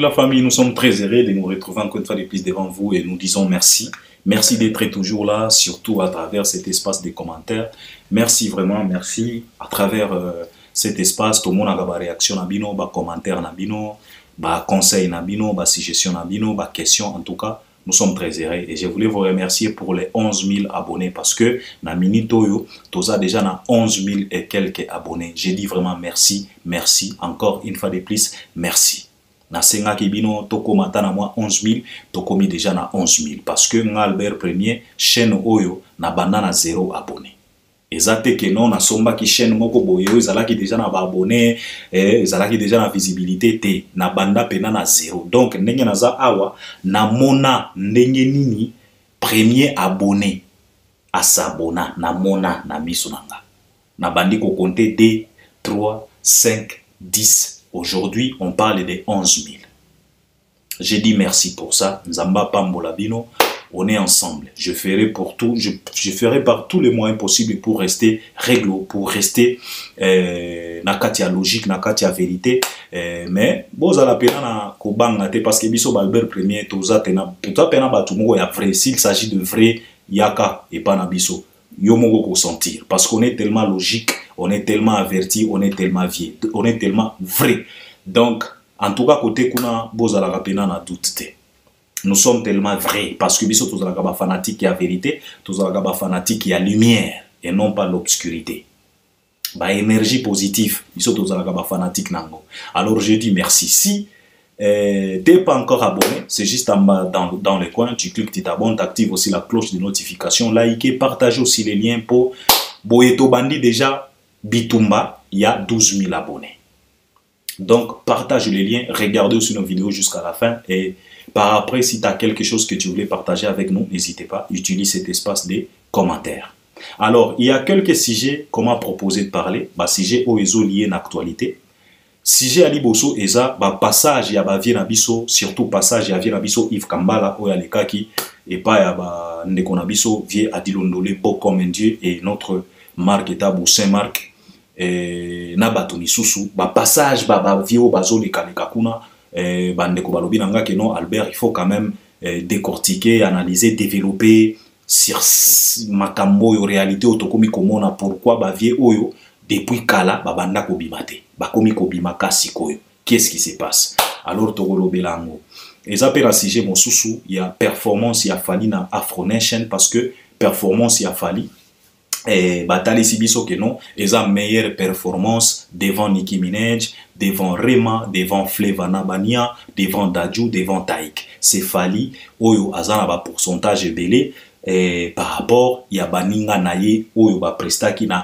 la famille, nous sommes très heureux de nous retrouver encore une fois de plus devant vous et nous disons merci. Merci d'être toujours là, surtout à travers cet espace de commentaires. Merci vraiment, merci. À travers cet espace, tout le monde a une réaction, un commentaire, un conseil, une suggestion, une question. En tout cas, nous sommes très heureux et je voulais vous remercier pour les 11 000 abonnés parce que na Minitoyo, tu as déjà na 11 000 et quelques abonnés. J'ai dit vraiment merci, merci. Encore une fois de plus, merci. Na senga kibino toko mata na moi 11 000, toko mi déjà na 11 000 parce que nga Albert Premier chaîne oyo na banda na 0 abonné. Exacte que non na somba ki chaîne moko boyo ezalaki déjà na ba abonné ezalaki déjà na visibilité te na banda pena na 0. Donc ndenge naza awa na mona ndenge nini premier abonné à s'abonner na mona na miso nanga. Na bandi ko compter 2 3 5 10. Aujourd'hui, on parle de 11 000. J'ai dit merci pour ça. Nzamba Pambolabino, on est ensemble. Je ferai pour tout, je ferai par tous les moyens possibles pour rester réglo, pour rester nakatia logique, nakatia vérité. Mais bon, ça la peine na kobanga te parce que biso Albert Premier toza tena, tout pena batumo ya vrai. S'il s'agit de vrai yaka et pas na biso. Yomogo ko sentir parce qu'on est tellement logique, on est tellement averti, on est tellement vieux, on est tellement vrai. Donc en tout cas côté kuna bozala rapena na doute. Nous sommes tellement vrais parce que biso tozala ba fanatique ya vérité, tozala ba fanatique ya lumière et non pas l'obscurité. Ba énergie positive, biso tozala ba fanatique nango. Alors je dis merci. Si t'es pas encore abonné, c'est juste en bas dans le coin, tu cliques, tu t'abonnes, tu actives aussi la cloche de notification, likez, partagez aussi les liens pour Boyeto Bandi déjà, Bitumba, il y a 12 000 abonnés. Donc partage les liens, regardez aussi nos vidéos jusqu'à la fin et par après si tu as quelque chose que tu voulais partager avec nous, n'hésitez pas, utilise cet espace des commentaires. Alors, il y a quelques sujets qu'on m'a proposé de parler, sujets OESO liés à l'actualité. Sujet ali boso eza ba passage ya ba vie na biso, surtout passage ya vie na biso Yves Kambala oya lekaki et pas ya ba ndeko na biso vie Adilondolé beau comme un dieu et notre Marc Etabou Saint-Marc na bato misusu ba passage ba vie o bazo lekaleka kuna ba ndeko balobi nanga ke non Albert il faut quand même décortiquer, analyser, développer sur makambo yo réalité otokomi komona pourquoi ba vie oyo depuis Kala, babanda kobimate, bakomi kobimaka sikoyo. Qu'est-ce qui se passe? Alors togolo belango. Et ça peut sujet mon sousou, il y a performance, il y a fali na Afro Nation parce que performance il y a fali. Et batali sibiso que non, ils ont meilleure performance devant Nicki Minaj, devant Rema, devant Flevana Bania, devant Dadju, devant Taïk. C'est fali, oyo azana ba pourcentage belé. Par rapport il y a baninga naye oyo ba prestaki na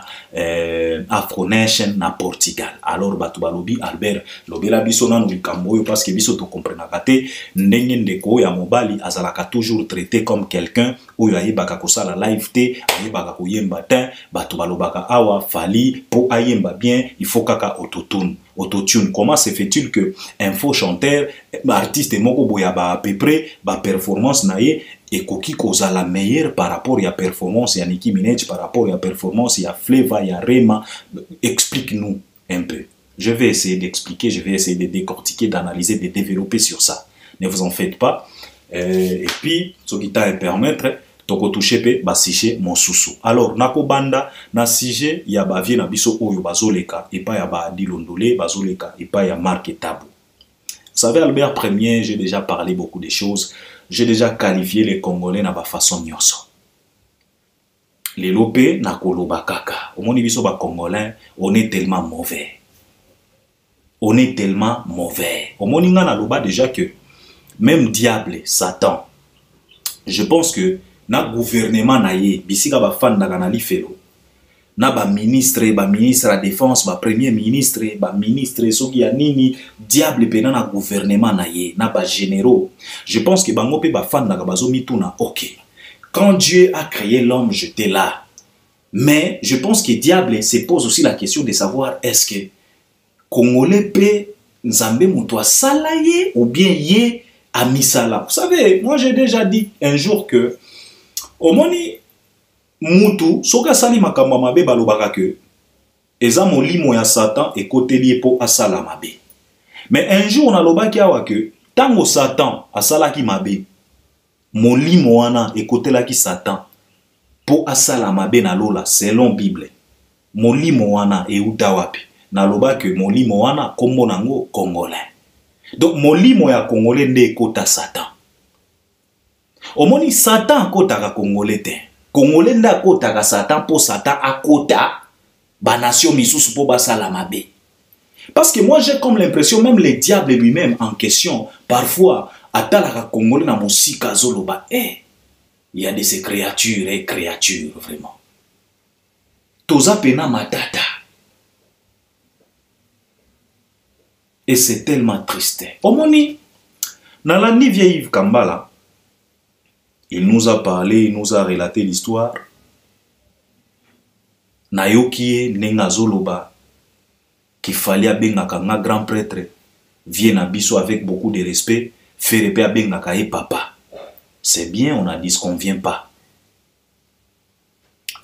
Afro Nation na Portugal. Alors batu balobi Albert lobela biso na likambo oyo parce que biso to comprenaka te ndenge ndeko ya mobali azalaka toujours traité comme quelqu'un oyo ayebaka kosala live te, ayebaka koyemba te, batu balobaka awa fali pour ayemba bien il faut kaka autotune. Autotune. Comment se fait-il que un faux chanteur, artiste moko boya ba à peu près ba performance naye et Koki koza la meilleure par rapport à la performance ya Nicki Minaj, par rapport à la performance ya Fleva, ya Rema. Explique-nous un peu. Je vais essayer d'expliquer, je vais essayer de décortiquer, d'analyser, de développer sur ça. Ne vous en faites pas. Et puis, ce qui t'a permettre, toko toucher pe basije mon sousou. Alors, nako banda na sije ya ba vie na biso oyo bazoleka et pas ya ba Dilondolé bazoleka et pas ya Marc Etabou. Vous savez Albert Premier, j'ai déjà parlé beaucoup de choses. J'ai déjà qualifié les Congolais na ba façon nyonso. Les lopé na koloba kaka. Au moni biso ba Congolais, on est tellement mauvais. On est tellement mauvais. Au moni nga na loba déjà que même diable, Satan. Je pense que na gouvernement na ye, bisika ba fan na kanali felo. Na ba ministre à défense, ba premier ministre, ba ministre soki ya nini, diable pena na gouvernement na ye, na ba généraux. Je pense que bango pe ba fan na bazo mituna, OK. Quand Dieu a créé l'homme, j'étais là. Mais je pense que diable se pose aussi la question de savoir est-ce que Congolais pe nzambe muto asala ye ou bien ye a misala. Vous savez, moi j'ai déjà dit un jour que au moni mutu soka sali makambo mabe balobaka que eza molimo ya Satan et côté lié pour asala mabe. Mais un jour on a lobaki awa que Tango Satan asala ki mabe, molimo wana ekotela ki Satan po asala mabe na lola selon Bible. Molimo wana euta wapi? Na loba que molimo wana kombo nango Congolais. Donc molimo ya Congolais nde ekota Satan. Omoni Satan akotaka Congolais te. Congolais nde akotaka Satan po Satan akota ba nation misusu po basala mabe. Parce que moi j'ai comme l'impression, même le diable lui-même en question, parfois, atalaka Congolais na musika zoloba, il y a de ces créatures et créatures, vraiment. Toza pena matata. Et c'est tellement triste. Omoni, Nalandi vieille Yves Kambala, il nous a parlé, il nous a relaté l'histoire. Nayokie nenga zoloba, qu'il fallait bengaka nga grand prêtre vienne à biso avec beaucoup de respect, faire pe bengaka et papa. C'est bien, on a dit ce qu'on vient pas.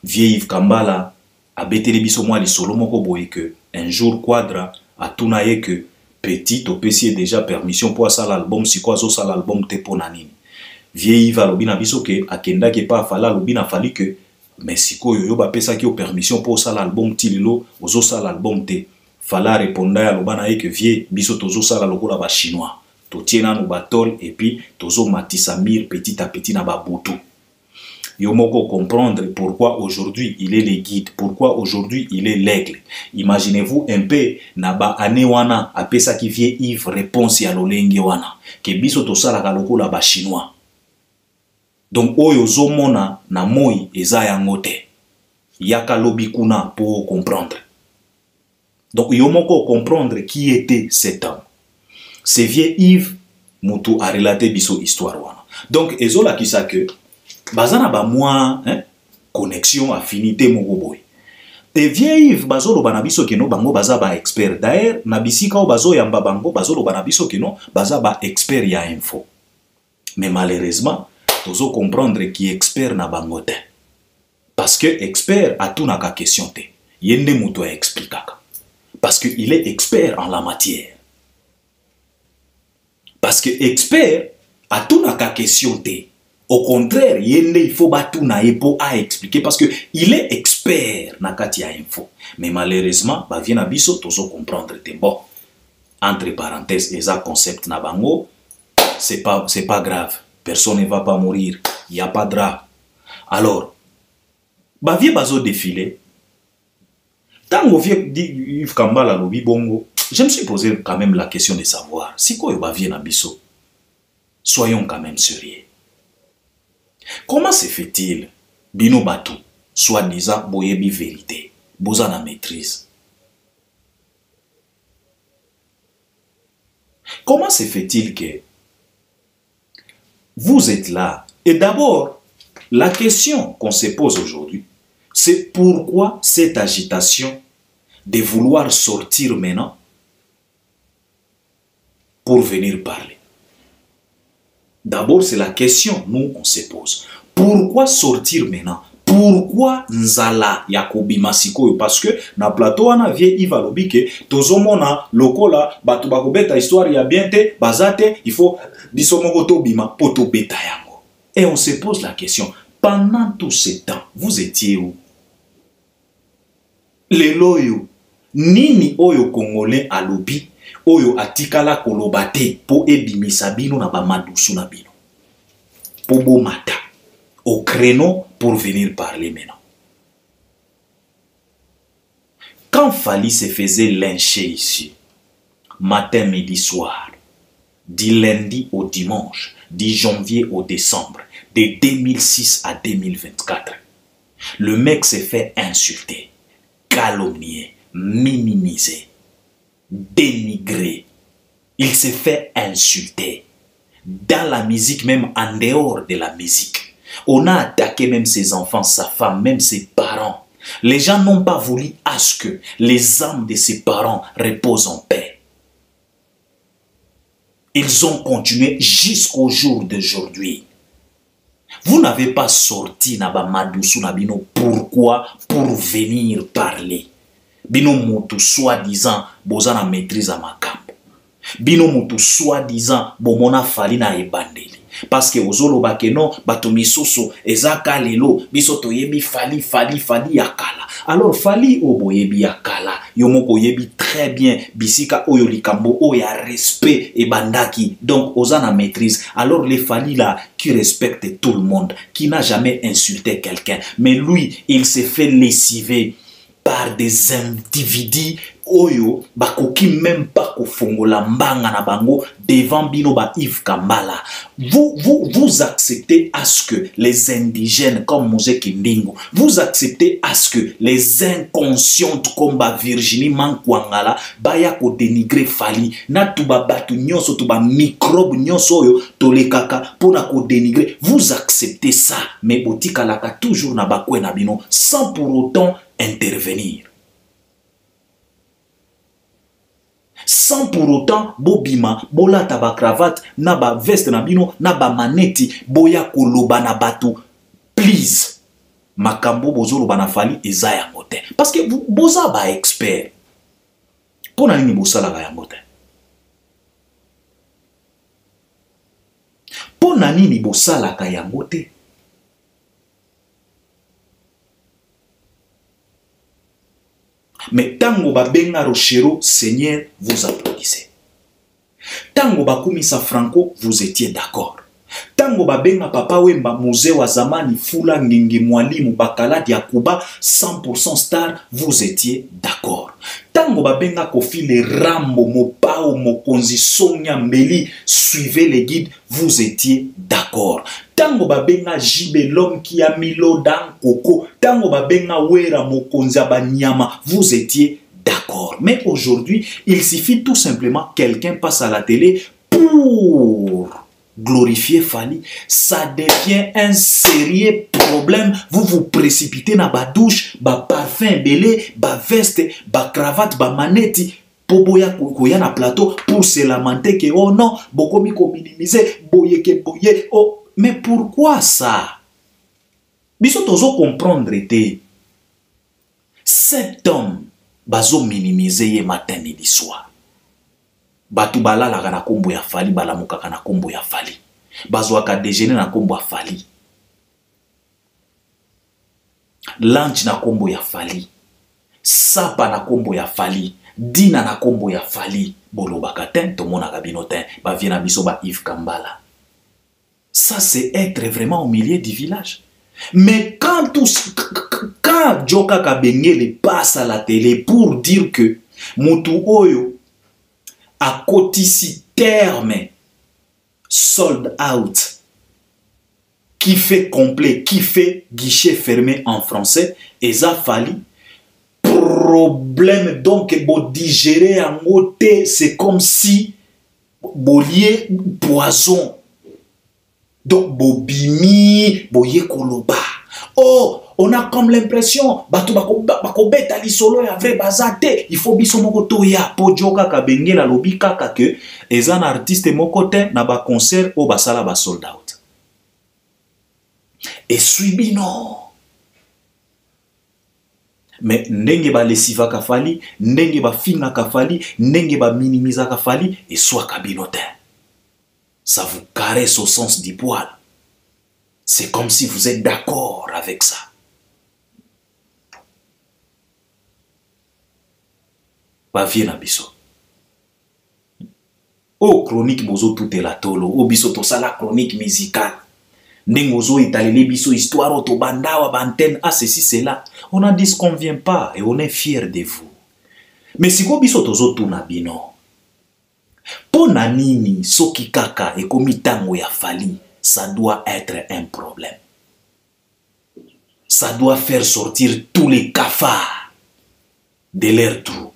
Vieille Yves Kambala a betele biso moi li solo moko boye que un jour Quadra a tunaye que petit au PC déjà permission pour ça l'album si quoi ça l'album te ponanini. Vieille Yves alobi na biso que akenda ke pas fala lobi na fali que mais si ko yo ba pesa ki permission pour ça l'album tililo ozo ça l'album te. Fala répondre à l'obana que vie biso tozo sala lokola ba chinois to tiena no batol et puis tozo matisa mir petit à petit na ba butu yo moko comprendre pourquoi aujourd'hui il est le guide, pourquoi aujourd'hui il est l'aigle. Imaginez-vous un peu na ba ane wana apesa ki vie Yves réponse ya lolenge wana ke biso to sala ka lokola ba chinois. Donc oyo zo mona na moi eza yango te yaka lobi kuna pour comprendre. Donc, il faut comprendre qui était cet homme. C'est vieux Yves Moutou a relaté biso histoire. Donc, ezola qui sa que, bazana ba moi, connexion, affinité, mogoboy. Et vieux Yves, bazolo banabiso keno, bango baza ba expert. D'ailleurs, nabisika o bazo yamba bango, bazolo banabiso keno, baza ba expert ya info. Mais malheureusement, tozo comprendre qui est expert na bangote. Parce que expert a tout na ka question te. Yende Moutou a expliqué. Parce qu'il est expert en la matière. Parce que expert a tout na ka question te. Au contraire, il faut tout na epo à expliquer parce que il est expert na katia info. Mais malheureusement, ba vient abiso tozo comprendre te bon. Entre parenthèses, eza concept na bango, c'est pas grave. Personne ne va pas mourir. Il y a pas de drap. Alors, ba vient bazo défiler. Tant que Yves Kambala lobi bongo, je me suis posé quand même la question de savoir si quoi va vient abisso. Soyons quand même sérieux. Comment se fait-il bino batu soi-disant boyebi vérité, bozana maîtrise? Comment se fait-il que vous êtes là? Et d'abord, la question qu'on se pose aujourd'hui, c'est pourquoi cette agitation de vouloir sortir maintenant pour venir parler. D'abord, c'est la question, nous, on se pose. Pourquoi sortir maintenant? Pourquoi Nzala Yakobi Masiko? Parce que na plateau on a vie Yves alobi que tozomona lokola batu bakobeta histoire ya bien te bazate il faut bisomoko to bima poto beta yango. Et on se pose la question, pendant tout ce temps, vous étiez où? Lelo yo nini oyo Congolais alobi oyo atikala kolobate po ebimisa bino na ba madusu na bino po bomata au créneau pour venir parler maintenant. Quand Fali se faisait lyncher ici, matin, midi, soir, du lundi au dimanche, du janvier au décembre, de 2006 à 2024, le mec s'est fait insulter, calomnier, minimiser, dénigrer. Il s'est fait insulter. Dans la musique, même en dehors de la musique. On a attaqué même ses enfants, sa femme, même ses parents. Les gens n'ont pas voulu à ce que les âmes de ses parents reposent en paix. Ils ont continué jusqu'au jour d'aujourd'hui. Vous n'avez pas sorti Naba Madoussou Nabino. Pourquoi? Pour venir parler. Bino Moutou, soi-disant, Bozana maîtrise à ma camp. Bino mutu soi-disant bomona fali na ebandeli. Parce que ozolo bakeno bato misusu ezaka lelo biso toyebi fali yakala. Alors fali oboyebi yakala yomoko yebi très bien bisika oyo likambo oya respect et bandaki. Donc ozana maîtrise. Alors les fali là qui respectent tout le monde, qui n'a jamais insulté quelqu'un, mais lui il s'est fait lessiver par des individus oyo bakoki même pas kofongola mbanga na bango devant bino ba Yves Kambala. Vous acceptez à ce que les indigènes comme Mose Kindingo, vous acceptez à ce que les inconscientes comme ba Virginie Mankwangala baya ko dénigrer fali na tuba batu nyonso tuba microbe nyonso oyo tolekaka pona ko dénigrer. Vous acceptez ça, mais botika laka toujours na bakwe na bino sans pour autant intervenir. Sans pour autant bobima bola taba cravate na ba veste na bino na ba maneti boya koloba na batu. Please makambo bozolo bana fali eza yango te parce que boza ba expert pona nini bosala ga yango te, pona nini bosala ka yango te. Mais tango ba benga Rochero, Seigneur, vous applaudissez. Tango ba kumisa Franco, vous étiez d'accord. Tango ba benga Papa Wemba, Musée wa zamani, Fula Ngingi Mwalimu, Bakala Diakuba, 100% star, vous étiez d'accord. Tango ba benga Kofi le Rambo, Mopao, Mokonzi, Sonia, Meli, suivez les guides, vous étiez d'accord. Tango babenga Jibe l'homme qui a mis l'eau dans Coco, tango babenga Wera Mokonzi Abanyama, vous étiez d'accord. Mais aujourd'hui, il suffit tout simplement quelqu'un passe à la télé pour glorifier Fali. Ça devient un sérieux problème. Vous vous précipitez dans ba douche, ba parfum belé, ba veste, ba cravate, ba maneti. Poboya koya na plateau pour se lamenter que oh non, bokomi ko minimiser, boye ke boye, oh. Mais pourquoi ça? Biso tozo comprendre te. Cet homme bazo minimiser ye matin midi soir. Batu balala na kombo ya fali, balamukaka na kombo ya fali. Bazo aka déjeuner na kombo ya fali. Lunch na kombo ya fali. Sapa na kombo ya fali. Dina na kombo ya fali. Bolo bakaten, tomona kabinoten. Ba viena biso ba Yves Kambala. Ça, c'est être vraiment au milieu du village. Mais quand Joka Kabengele passe à la télé pour dire que Mutu Oyo a cotisé terme sold out, qui fait complet, qui fait guichet fermé en français, et ça fali problème donc pour digérer en côté, c'est comme si bolier poison. Donc, bobimi, boye koloba. Oh, on a comme l'impression, batu bako beta li solo ya vrai bazate. Il faut biso moko toya po Joka Kabengela lobi kaka ke ezan artiste moko te na ba concert o basala ba sold out. Et suivi non. Mais ndenge ba lesiva kafali, ndenge ba finga kafali, ndenge ba minimiza kafali et soit kabinote. Ça vous caresse au sens du poil. C'est comme si vous êtes d'accord avec ça. Ba vie na biso. Oh, chronique bozo tout est la tolo. Oh, biso to sala chronique musicale. Nengozo italele biso histoire otobanda wa bantenne. Ah, ceci, c'est là. On n'en dit ce qu'on vient pas et on est fiers de vous. Mais si ko biso tozo tout na bino. Pona nini soki kaka e komi tango ya fali, ça doit être un problème. Ça doit faire sortir tous les cafards de leur trou.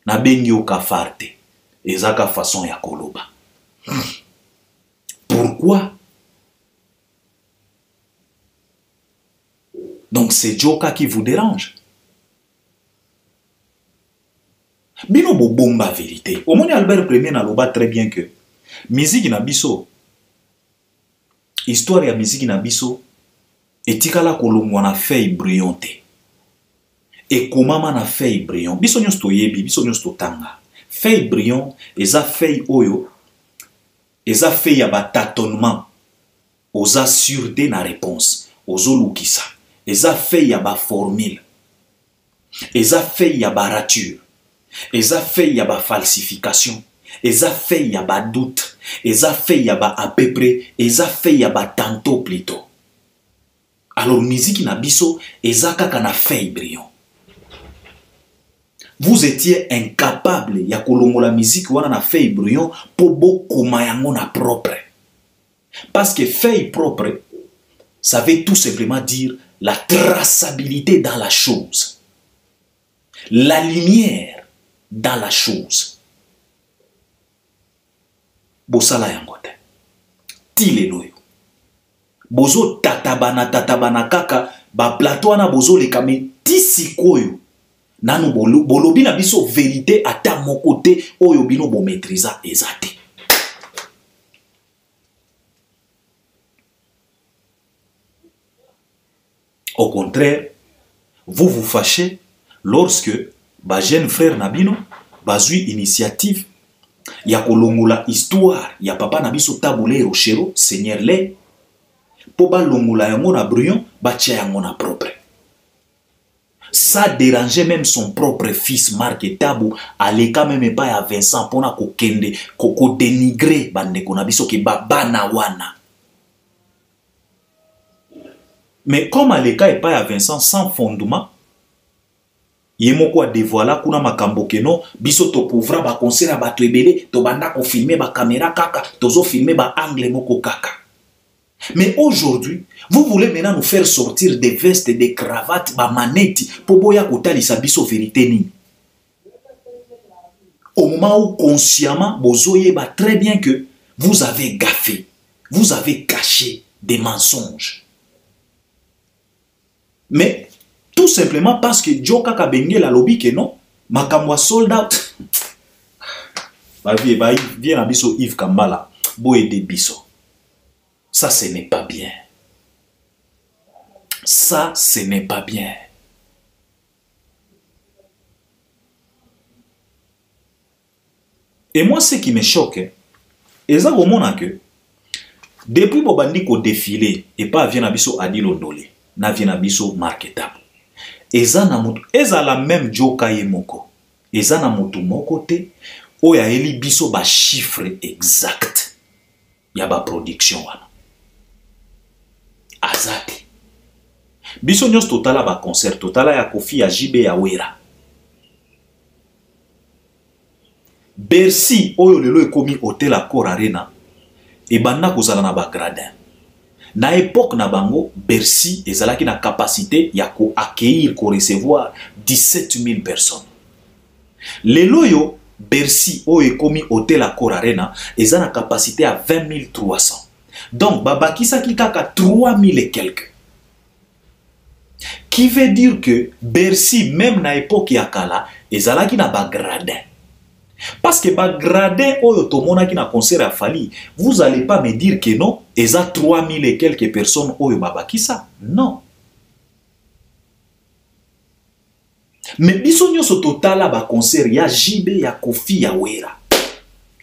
Na bengi o kafarte, ezaka façon ya koloba. Pourquoi? Donc c'est Joka qui vous dérange. Bino bo bomba vérité. Au moins Albert Premier na loba très bien que musique na biso, histoire ya musique na biso etikala kolongwa na feuille brillante. Et komama na feuille brillant. Biso nyos to yebi, biso nyos to tanga. feuille brillant eza feuille oyo eza feuille ya tâtonnement oza sûreté na réponse ozolukisa eza feuille ya formule eza feuille ya rature eza feuille ya falsification eza feuille ya doute eza feuille ya à peu près eza feuille ya tantôt plutôt. Alors musique na biso eza kaka na feuille brillant. Vous étiez incapable ya kolongola musique wana na feuille brillant pour bokoma yango na propre. Parce que feuille propre, ça veut tout simplement dire la traçabilité dans la chose. La lumière dans la chose. Bosala yango te. Tile loyo. Bozo tatabana kaka ba plateau na bozo le kame tisikoyo. Nanu bolobi na biso vérité ata mon côté oyo bino bo maîtriser ezate. Au contraire, vous vous fâchez lorsque ba jeune frère Nabino bazui initiative ya kolongola histoire ya papa Nabiso Taboulé Rochero Seigneur le po ba longola yango na brouillon ba tia yango na propre. Ça dérangeait même son propre fils Marc Tabou aleka même pas à Vincent pona ko kende ko dénigrer bande ko Nabiso ke bana wana. Mais comme aleka et pas à Vincent sans fondement, yemoko a dévoilé kuna makambo keno biso to pauvra ba concert ba to ebele to banda ko filmer ba caméra kaka tozo filmer ba angle moko kaka. Mais aujourd'hui, vous voulez maintenant nous faire sortir des vestes, des cravates, ba maneti pour boya kotalisa biso vérité ni. Au moment où consciemment bozoye ba très bien que vous avez gaffé, vous avez caché des mensonges. Mais tout simplement parce que Joka Kabenge la lobby que non, makamwa sold out. Ba vie na biso Yves Kambala, bo aider biso. Ça ce n'est pas bien. Ça ce n'est pas bien. Et moi ce qui me choque, c'est que depuis Bobandi ko défilé et pas vient na biso Adilo Ndole, na vient na biso marketable. Eza na mutu eza la même Joka yemoko eza na mutu moko te oya eli biso ba chiffre exact ya ba production wana azati biso nyos totala ba concert totala ya Kofi ya JB ya Wera Bercy oyo lelo ekomi Hotel Accor Arena e banda kozala na ba gradin. Na époque na bango, Bercy ezalaki na capacité ya ko accueillir, ko recevoir 17 000 personnes. Le loyo Bercy o ekomi Hotel Accor Arena ezana capacité à 20 300. Donc babakisa ki kaka 3 000 et quelques. Qui veut dire que Bercy même na époque ya kala ezalaki na ba gradin. Parce que ba gradin oyo tomona ki na concert a Fali, vous allez pas me dire que non, et ça 3000 et quelques personnes oyo babakisa. Non. Mais biso nyonso totala ba concert ya JB ya Kofi ya Wera.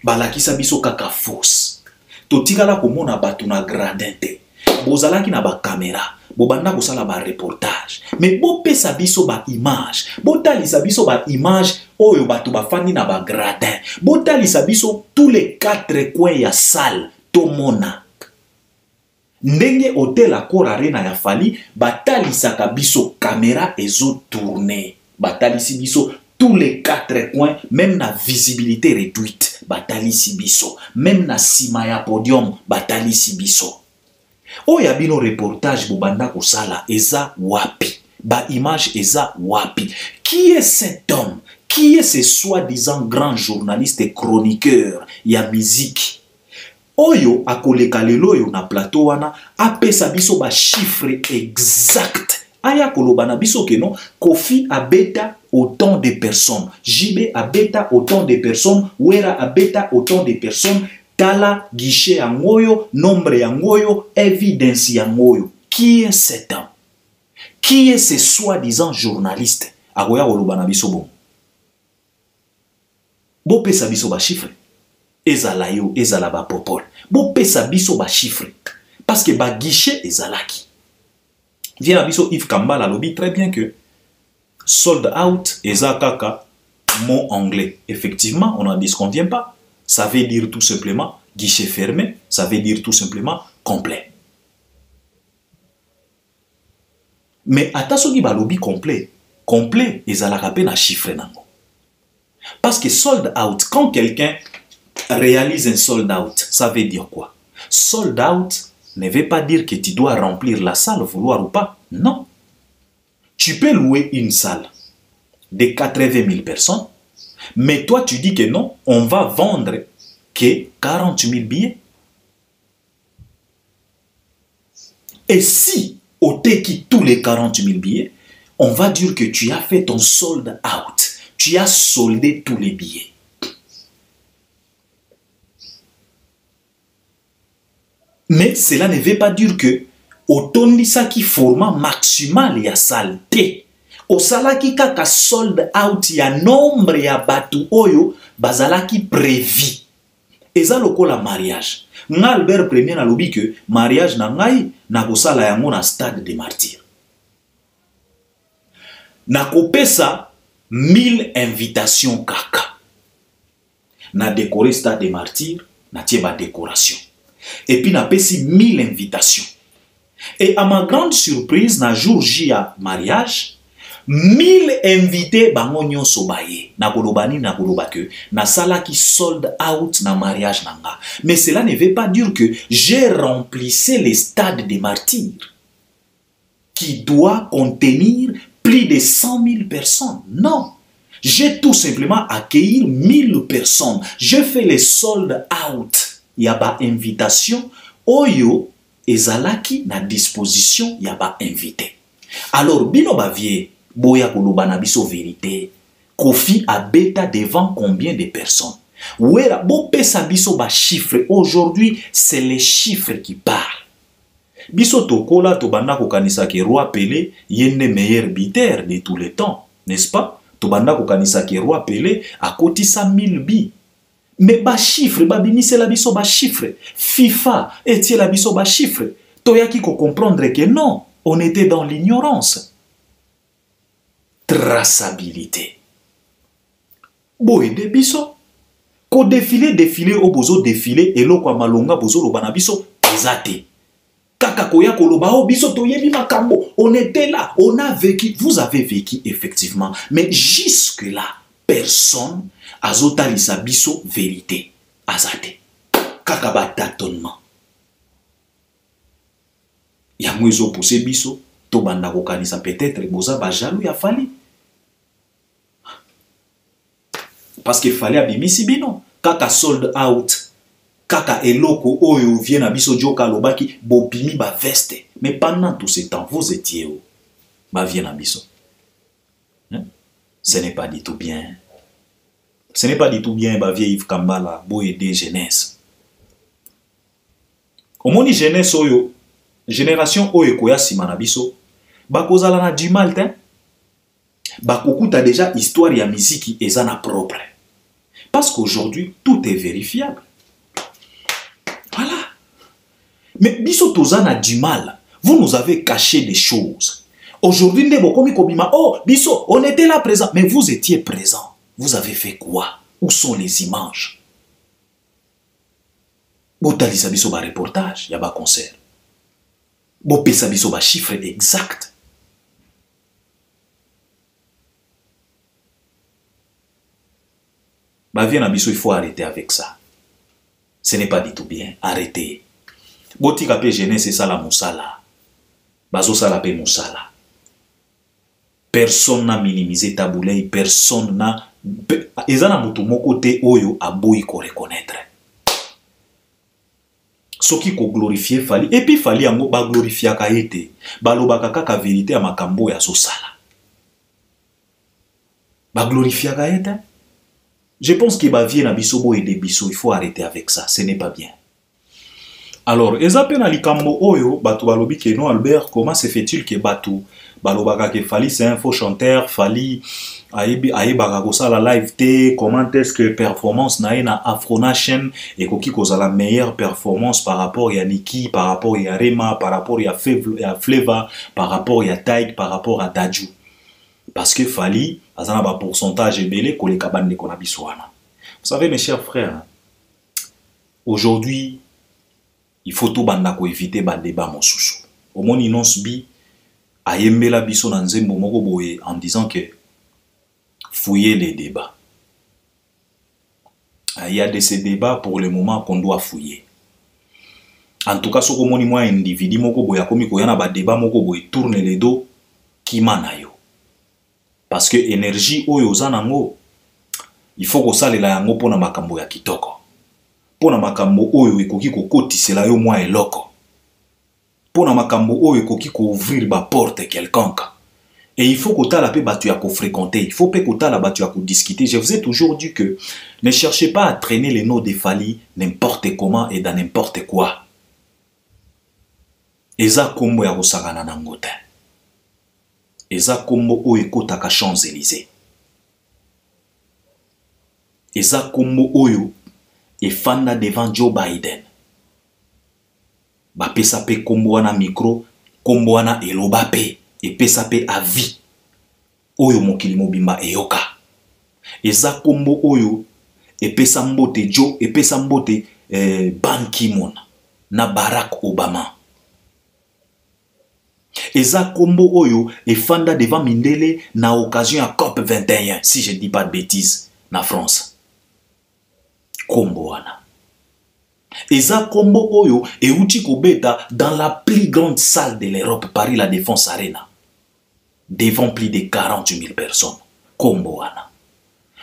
Balakisa biso kaka fausse. Totikala komona batu na gradin te. Bozalaki na ba caméra. Bobanda kosala ba reportage. Mais bo pesa biso ba image. Botalisa biso ba image oyo batu bafandi na ba gradin. Botalisa biso tous les 4 coins ya salle tomona. Ndenge Hotel Accor Arena ya Fali batalisa ka biso caméra ezo tourner. Batalisi biso tous les 4 coins, même na visibilité réduite, batalisi biso. Même na sima ya podium, batalisi biso. Oya bino reportage bobanda kosala eza wapi. Ba image eza wapi. Qui est cet homme? Qui est ce soi-disant grand journaliste et chroniqueur ya musique? Oyo akoleka lelo yo na plateau wana apesa biso ba chiffre exact. Aya koloba na biso ke non, Kofi abeta autant de personnes, JB abeta autant de personnes, Wera abeta autant de personnes. Tala guichet yangoyo, nombre yangoyo, évidence yangoyo. Qui est cet homme? Qui est ce soi-disant journaliste? Agoya oloba na biso bon. Bo pesa biso ba chiffre. Ezala yo, ezala ba popol. Bo pesa biso ba chiffre. Parce que ba guichet ezalaki. Vient abiso Yves Kambala lobby très bien que sold out ezakaka mot anglais. Effectivement, on n'en disconvient pas. Ça veut dire tout simplement guichet fermé, ça veut dire tout simplement complet. Mais attention ba lobby complet. Complet ezalaka pe na chiffre nango. Parce que sold out, quand quelqu'un réalise un sold out, ça veut dire quoi? Sold out ne veut pas dire que tu dois remplir la salle, vouloir ou pas. Non. Tu peux louer une salle de 80 000 personnes, mais toi tu dis que non, on va vendre que 40 000 billets. Et si au qui tous les 40 000 billets, on va dire que tu as fait ton sold out. Tu as soldé tous les billets. Mais cela ne veut pas dire que autant ça qui format maximal ya salte. Au sala qui kaka sold out ya nombre ya batu oyo bazala qui prévu. Eza lokola mariage. Nga Albert Premier na lobi que mariage na ngai na kosala yango na stade des martyrs. Na kopesa 1000 invitations kaka. Na décorer stade des martyrs, na tieba décoration. Et puis na pesi 1000 invitations. Et à ma grande surprise, na jour J à mariage, 1000 invités bango nyonso baye. Na kolobani na koloba que na sala qui sold out na mariage nanga. Mais cela ne veut pas dire que j'ai remplissé les stades des martyrs qui doit contenir plus de 100 000 personnes. Non. J'ai tout simplement accueilli 1000 personnes. Je fais les sold out. Il y a pas invitation. Oyo ezalaki na disposition, il y a pas invité. Alors, bino bavie, boya koloba na biso vérité. Kofi a bêta devant combien de personnes? Ouera, bo pesa biso ba chiffre. Aujourd'hui, c'est les chiffres qui parlent. Biso tokola tobanda kokanisa ke Roi Pelé yende meilleur buteur de tous les temps, n'est-ce pas? Tobanda kokanisa ke Roi Pelé a kotisa 1000 bi. Mais ba chiffre, ba bimise la biso ba chiffre. FIFA etie la biso ba chiffre. Toyaki ko comprendre que non, on était dans l'ignorance. Traçabilité. Boye de biso. Ko défilé au bozo défilé et lo kwa malonga bozo lo banabiso ezate. Kaka koya koloba o biso toyebi makambo. On était là, on a vécu, vous avez vécu effectivement, mais jusque là personne azotalisa biso vérité azate. Kaka ba tâtonnement. Yango ezo poussé biso to banda kokanisa peut-être boza ba jaloux ya fali. Parce que fallait abimisi bino. Kaka sold out. Kaka eloko oyo vient na biso joka lobaki bobimi ba veste. Mais pendant tout ce temps, vous étiez où? Ba vient na biso. Hein? Ce n'est pas du tout bien. Ce n'est pas du tout bien, ba vieille Yves Kambala, bo aider jeunesse. Omoni jeunesse oyo, génération oyo koya sima na biso, ba kozala na du mal, hein? Ba kokuta déjà histoire ya musique ezana propre. Parce qu'aujourd'hui, tout est vérifiable. Voilà. Mais biso tozana du mal. Vous nous avez caché des choses. Aujourd'hui, oh, biso, on était là présent. Mais vous étiez présent. Vous avez fait quoi? Où sont les images? Botalisa biso ba reportage, y'a ba concert. Bopesa biso ba chiffre exact. Il faut arrêter avec ça. Ce n'est pas du tout bien. Arrêtez. Botika pe jeunesse c'est ça la moussala. Bazo sala pe moussala. Personne n'a minimisé Taboulay, personne n'a. Ezana mutu moko te oyo aboyi ko reconnaître. Soki ko glorifier fali et puis fali yango ba glorifier ka ete. Ba lobaka kaka vérité ya makambo ya so sala. Ba glorifier ka ete. Je pense qu'il va venir à Bisobo et des Bisso. Il faut arrêter avec ça. Ce n'est pas bien. Alors, ezape na likambo oyo, bato balobi ke non Albert, comment se fait-il que bato balobaka ke Fally c'est un faux chanteur, Fally ayebaka kosala live te, comment est-ce que performance na ye na Afro Nation ekoki kozala meilleure performance par rapport ya Niki, par rapport ya Rema, par rapport ya Fleva, par rapport ya Taïk, par rapport à Dadju. Parce que Fally azana ba pourcentage ebele koleka bandeko na biso wana. Vous savez mes chers frères, aujourd'hui il faut tout bandako éviter ba débat mosusu. Au moins inonce bi ayembela biso na nzembo moko boye en disant que fouiller les débats. Il y a de ces débats pour le moment qu'on doit fouiller. En tout cas, ce que moi individu moko boya komi ko yana ba débat moko boye tourne les dos ki manayo. Parce que énergie oyo zanango il faut ko salela yango pona makambo ya kitoko. Pona makambo oyo ekoki ko kotisela yo mwa eloko. Pona makambo oyo ekoki ko ouvrir ba porte quelconque. Et il faut que la paix batu à fréquenter, il faut que la batu à discuter. Je vous ai toujours dit que ne cherchez pas à traîner les noms des Fally n'importe comment et dans n'importe quoi. Eza kombo ya kosagana na ngote. Eza kombo oyo ekotaka Champs-Élysées. Eza kombo oyo efanda devant Joe Biden. Ba pesa pe kombo wana micro, kombo wana eloba pe. Et pesa pe à vie oyo mokili mobimba eyoka eza kombo oyo et pesa mbote Joe et pesa mbote Ban Ki-moon na Barack Obama eza kombo oyo et fanda devant mindele na occasion à COP 21 si je dis pas de bêtises na France kombo wana eza kombo oyo et uti kobeta dans la plus grande salle de l'Europe, Paris la Défense Arena, devant plus de 40 000 personnes. Kombo wana.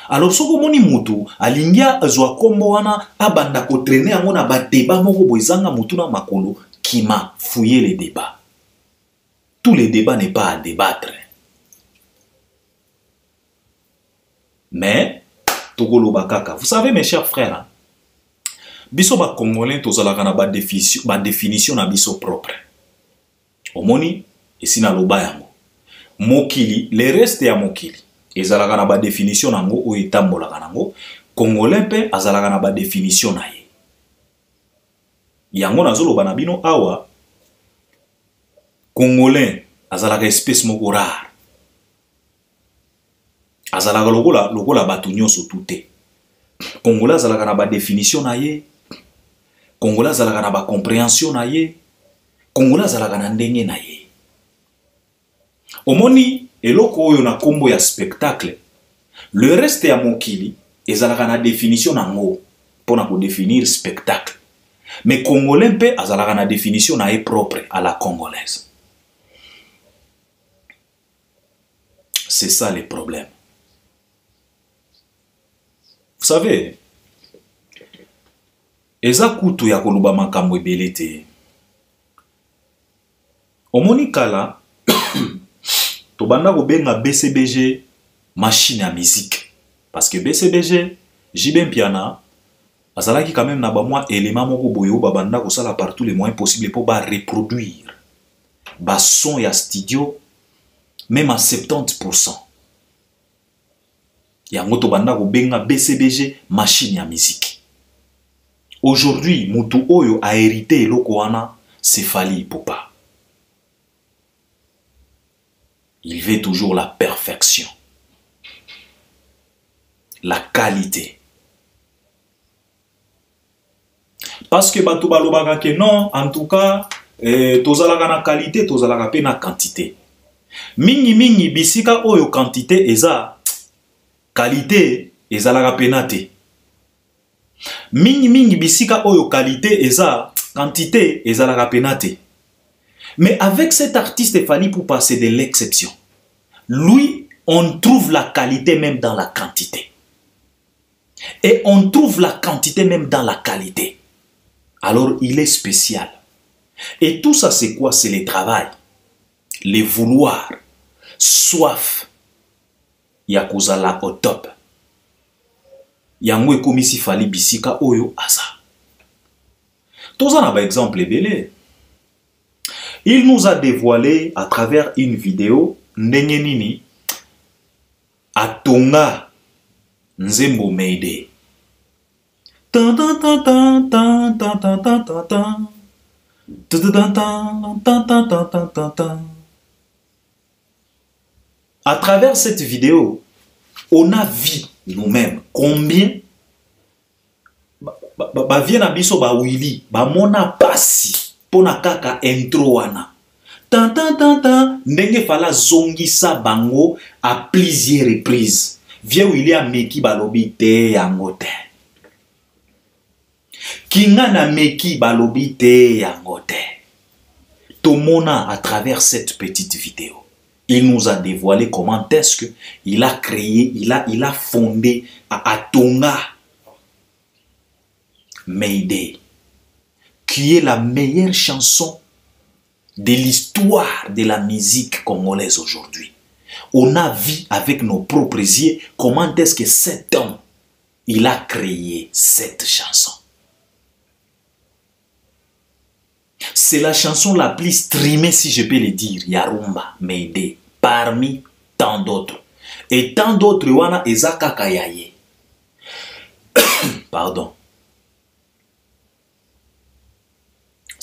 Alors, ce que moni mutu, alingia azwa kombo wana, abanda ko traîner ango na ba débat moko boizanga mutu na makolo, qui m'a fouillé les débats. Tous les débats n'est pas à débattre. Mais, Togolo Bakaka, vous savez mes chers frères, hein, biso ba congolais tozalaka na ba définition na biso propre. Omoni esi na loba yango. Mokili, le reste ya mokili ezalaka na ba définition nango o etambolaka nango. Congolais pe azalaka na ba définition na ye. Yango nazoloba na bino awa Congolais azalaka espèce moko rare. Azalaka lokola batu nyonso tuté. Congolais azalaka na ba définition na ye. Congolais azalaka na ba compréhension na ye. Congolais azalaka na ndenge na ye. Omoni eloko oyo na kombo ya spectacle. Le reste ya mokili ezalaka na définition nango pona ko définir spectacle. Mais Congolais mpe azalaka na définition na ye propre à la congolaise. C'est ça le problème. Vous savez, eza kutu ya koluba makambo ebele te. Omoni kala tobanda kobenga BCBG machine à musique. Parce que BCBG, Jibem Piana, azalaki quand même na ba mwa élément moko boyo babanda kosala par tous les moyens possibles pour ba reproduire ba son ya studio même à 70%. Yango tobanda kobenga BCBG machine à musique. Aujourd'hui, mutu oyo a hérité eloko wana, c'est Fally Ipupa. Il veut toujours la perfection, la qualité. Parce que bato balobaka ke non, en tout cas, tozalaka na qualité, tozalaka pe na quantité. Mingi bisika oyo quantité eza, qualité ezalaka pe na te. Mingi bisika oyo qualité eza, quantité ezalaka pe na te. Mais avec cet artiste Fally Ipupa, c'est de l'exception. Lui, on trouve la qualité même dans la quantité. Et on trouve la quantité même dans la qualité. Alors, il est spécial. Et tout ça, c'est quoi? C'est le travail. Le vouloir. Soif. Yakozala au top. Yango ekomisi Fally bisika oyo asa. Tous en avez exemple belé. Il nous a dévoilé à travers une vidéo Ndengenini Atonga Nzembo Meide. À travers cette vidéo, on a vu nous-mêmes combien vient biso ba wili ba mona pasi pona kaka intro wana ndenge fala zongisa bango à plusieurs reprises vient wili a meki balobi te yango te kinga na meki balobi te yango te. Tomona à travers cette petite vidéo, il nous a dévoilé comment est-ce qu'il a créé, il a fondé à Tonga Mayday, qui est la meilleure chanson de l'histoire de la musique congolaise aujourd'hui. On a vu avec nos propres yeux comment est-ce que cet homme, il a créé cette chanson. C'est la chanson la plus streamée, si je peux le dire, Yarumba Mayday, parmi tant d'autres. Et tant d'autres, wana ezaka kayaye. Pardon.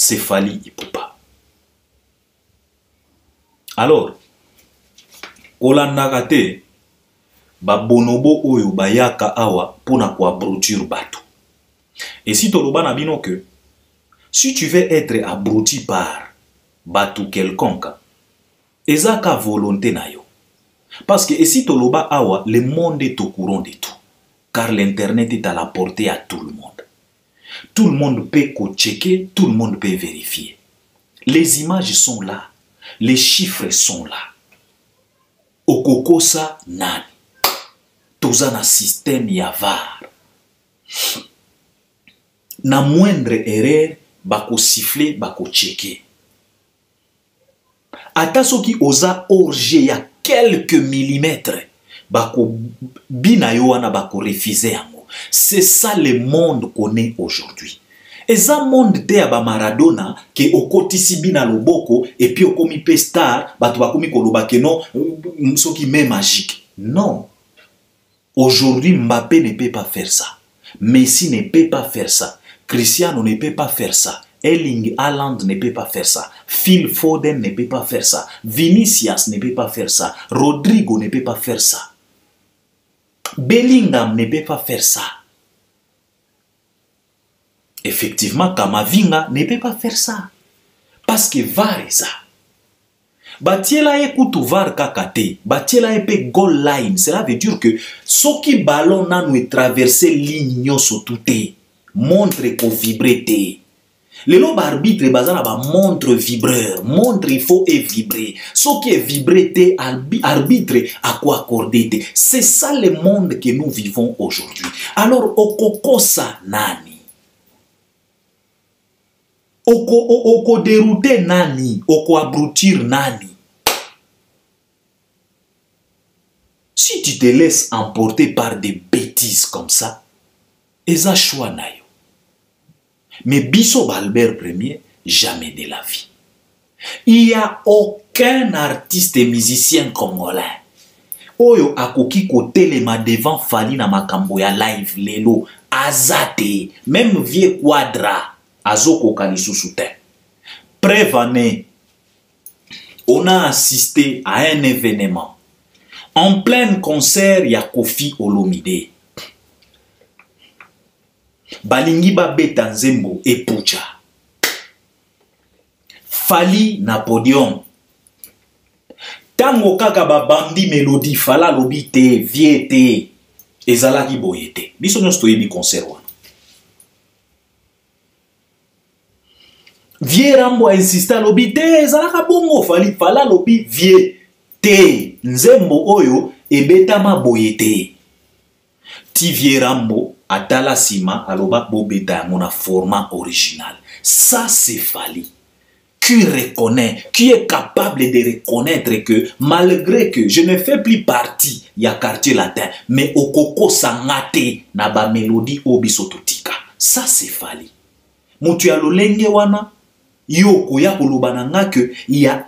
C'est Fally Ipupa. Alors, Olandakate, ba bonobo oyo bayaka awa pona kwa broture bato. Et si toloba na bino que si tu veux être abruti par batou quelconque, ezaka volonté na yo. Parce que si toloba awa, le monde est au courant de tout. Car l'internet est à la portée à tout le monde. Tout le monde peut checker, tout le monde peut vérifier. Les images sont là, les chiffres sont là. Okokosa nani. Toza na système yavar. Na moindre erreur, bako siffler, bako checker. Ata soki oza orge ya quelques millimètres, bako bina yo wana bako refuser yango. C'est ça le monde qu'on est aujourd'hui. Et ça monde te aba Maradona ke okotisi bina loboko et puis okomi pe star, batu bakomi koloba ke non, soki même magique. Non. Aujourd'hui, Mbappé ne peut pas faire ça. Messi ne peut pas faire ça. Cristiano ne peut pas faire ça. Erling Haaland ne peut pas faire ça. Phil Foden ne peut pas faire ça. Vinicius ne peut pas faire ça. Rodrigo ne peut pas faire ça. Bellingham ne peut pas faire ça. Effectivement, Kamavinga ne peut pas faire ça. Parce que VAR est ça. Batiela ekutu VAR kakate. Batiela epe goal line. Cela veut dire que ce qui ballon n'a nous traversé ligne sur tout montre qu'on vibre. Le lobe arbitre bazana ba montre vibreur. Montre il faut et vibrer. Ce qui est vibré, arbitre à quoi accorder. C'est ça le monde que nous vivons aujourd'hui. Alors, okokosa nani? Oko dérouter nani? Oko abrutir nani? Si tu te laisses emporter par des bêtises comme ça, eza choix na yo. Mais Bisso Albert Premier, jamais de la vie. Il n'y a aucun artiste et musicien congolais. Oyo akoki kote lema devant Fally na makambo ya live lelo azate, même vieux quadra azoko kalisusu te. Preuve année, on a assisté à un événement en plein concert ya Koffi Olomide. Balingi babeta Nzembo et Pucha. Fally na podium. Tango kaka babandi melodie fala lobi te, vie te, ezalaki boye te. Biso nyonso toyebi concert wana. Vie Rambo a insisté lobi te, ezalaka bongo Fally fala lobi vie te. Nzembo oyo ebetama boye te. Ti Vie Rambo atala sima aloba bobeta mon format original. Ça c'est Fally. Qui reconnaît, qui est capable de reconnaître que malgré que je ne fais plus partie ya quartier latin, mais okoko sangate na ba mélodie obisototika. Ça c'est Fally. Motu ya lolenge wana, yo koya kolobananga que il y a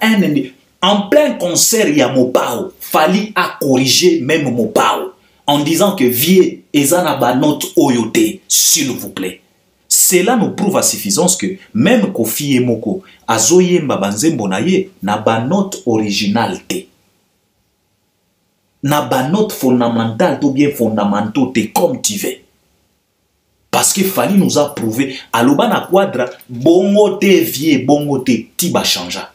en plein concert il y a Mopao. Fali a corrigé même Mopao en disant que vie ezana ba note oyote, s'il vous plaît. Cela nous prouve à suffisance que même Kofi Moko azoyemba banzembo na ye na ba note originale te. Na ba note fondamentale ou bien fondamentaux te comme tu veux. Parce que Fali nous a prouvé à l'Obana Quadra bongo te vie bongo te tiba changea.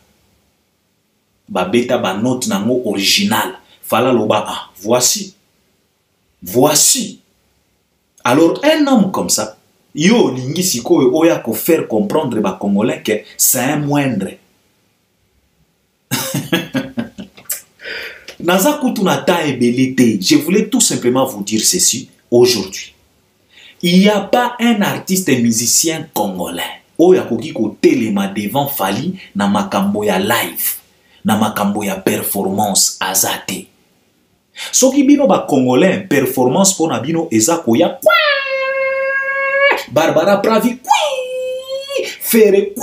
Ba beta ba note nango original. Fala loba ah, voici. Voici. Alors un homme comme ça, yo lingi siko oya ko faire comprendre ba Congolais que c'est un moindre. Naza kutunata ebelete. Je voulais tout simplement vous dire ceci aujourd'hui. Il n'y a pas un artiste et musicien congolais oya koki ko telema devant Fali na makambo ya live, na makambo ya performance azate. Soki bino ba Congolais performance pona bino eza koya Barbara Pravi Fere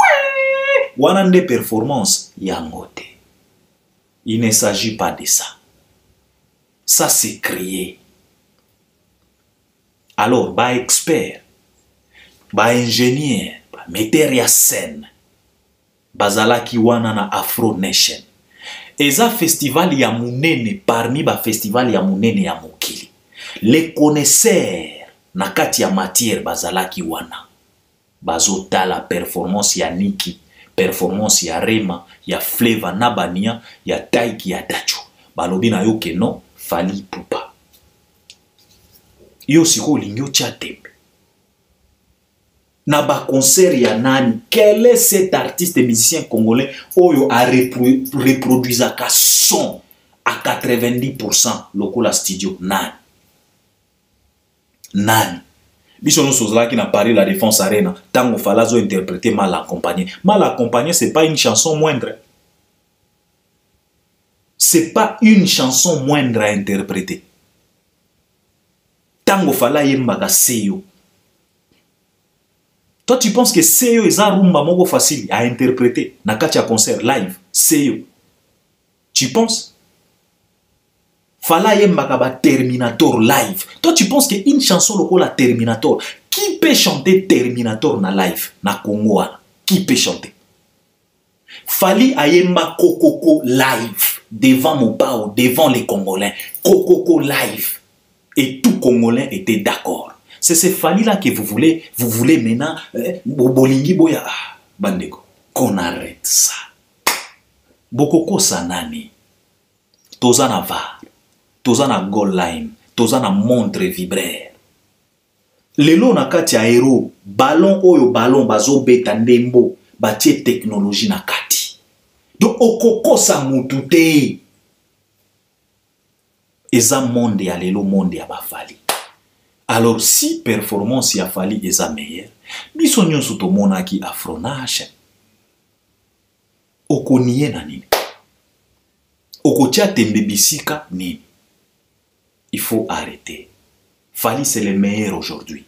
wanande performance yangote. Il ne s'agit pas de ça. Ça c'est créé. Alors, ba expert, ba ingénieur, ba metteur ya scène, bazala ki wana na Afro Nation. Eza festival ya munene parmi ba festival ya munene ya mokili. Les connaisseurs na kati ya matière bazala ki wana. Bazota la performance ya Niki, performance ya Rema, ya Fleva Nabania, ya Taiki ya Dacho. Balobi na yo ke non, Fali Ipupa. Yo siko lingyo chatembe. Na ba concert ya nani, quel est cet artiste musicien congolais oyo a reproduisa ka son à 90% lokola studio nani? Nani? Biso nous sommes qui n'a parlé la Défense Arena, tango falazo interprété mal accompagné. Mal accompagné, c'est pas une chanson moindre. C'est pas une chanson moindre à interpréter. Tango fala yembaga seyo. Toi tu penses que seyo est un rumba moko facile à interpréter na kati ya concert live seyo. Tu penses? Fala yembaga ba Terminator live. Toi tu penses que une chanson lokola Terminator, qui peut chanter Terminator na live na Congo? Qui peut chanter? Fali ayemba Kokoko live devant Mopao, devant les Congolais. Kokoko live. Et tout Congolais était d'accord. C'est ce Fali-là que vous voulez maintenant, Bolingi Boya, Bandeko, qu'on arrête ça. Bokoko Sanani, Tozana VAR, Tozana goal line, Tozana montre vibraire. Lelo na kati ya hero, ballon oyo ballon bazo beta ndembo, batie technologie na kati. Donc okoko sa mutute. Eza monde ya lelo monde ya bafali. Alors si performance ya Fali eza meilleure, biso nyonso tomona ki Afro Nation. Okoniye na nini? Okotia tembe bisika nini? Il faut arrêter. Fali c'est le meilleur aujourd'hui.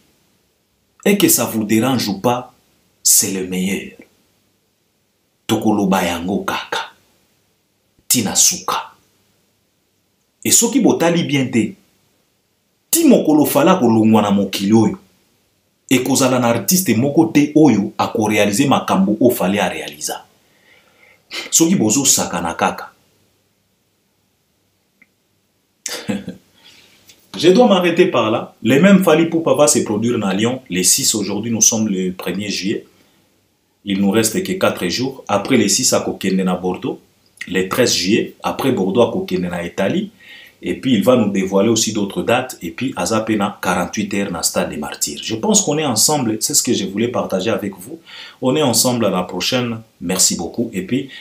Et que ça vous dérange ou pas, c'est le meilleur. Tokoloba yango kaka. Tina suka. Et ce qui botali bien te, ti mokolo fala kolongwa na mokili oyo, et kozala na artiste moko te oyo a ko réaliser makambo o fali a réaliser. Ce qui bozo sakana kaka. Je dois m'arrêter par là. Les mêmes Fali Ipupa va se produire à Lyon les 6 aujourd'hui. Nous sommes le 1er juillet. Il nous reste que 4 jours. Après les 6 à Kokende na Bordeaux. Le 13 juillet. Après Bordeaux à Kokende na Italie. Et puis il va nous dévoiler aussi d'autres dates. Et puis Azapena 48 heures na Stade des Martyrs. Je pense qu'on est ensemble. C'est ce que je voulais partager avec vous. On est ensemble à la prochaine. Merci beaucoup. Et puis,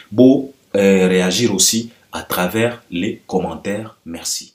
réagir aussi à travers les commentaires. Merci.